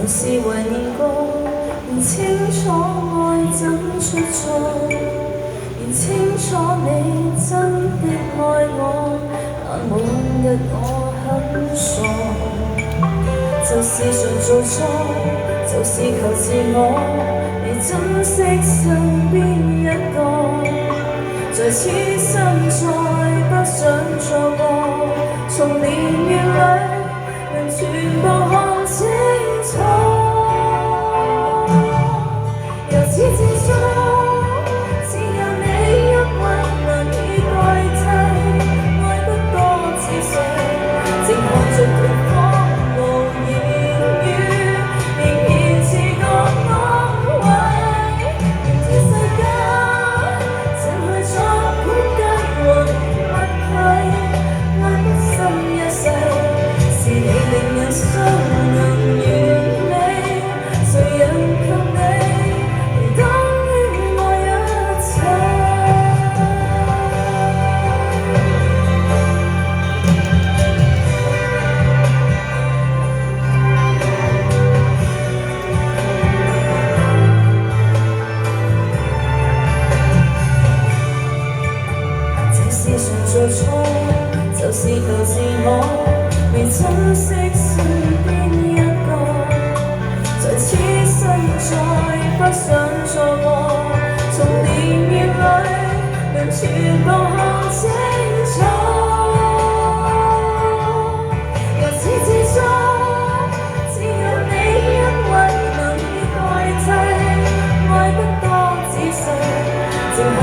是懷念過，仍清楚愛怎出錯，仍清楚你真的愛我，但往日我很傻，就是常做錯，就是求自我，未珍惜身邊一個，在此生再不想錯過，從年月裏能全部看清楚，由始至終只有你一位難以代替，愛不多似水，靜看着對方無言語，仍然自覺安慰，願天世間怎去作估計和默契，愛不深一世，是你令人心能完美，誰人及你等於愛一切。這是常做錯，就是求自我，未珍惜身邊一個，在此生再不想錯過，從年月裏能全部看清楚，由始至終只有你一位能以代替，愛不多仔細，靜看